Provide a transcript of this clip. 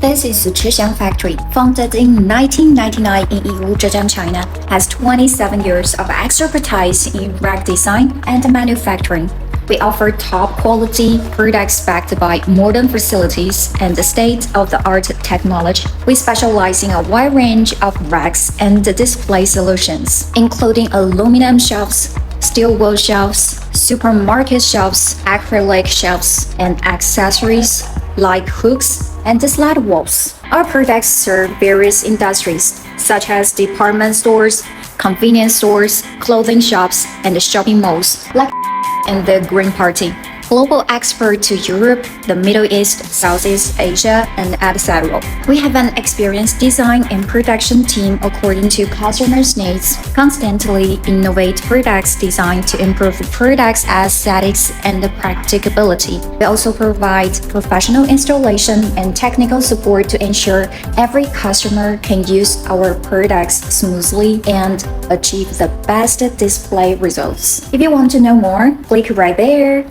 This is the Chixiang factory, founded in 1999 in Yiwu, Zhejiang, China, has 27 years of expertise in rack design and manufacturing. We offer top quality products backed by modern facilities and state-of-the-art technology. We specialize in a wide range of racks and display solutions, including aluminum shelves, steel wheel shelves, supermarket shelves, acrylic shelves, and accessories like hooks and slide walls. Our products serve various industries, such as department stores, convenience stores, clothing shops, and shopping malls, like and the Green Party. Global export to Europe, the Middle East, Southeast Asia, and etc. We have an experienced design and production team according to customers' needs, constantly innovate products designed to improve products' aesthetics and practicability. We also provide professional installation and technical support to ensure every customer can use our products smoothly and achieve the best display results. If you want to know more, click right there.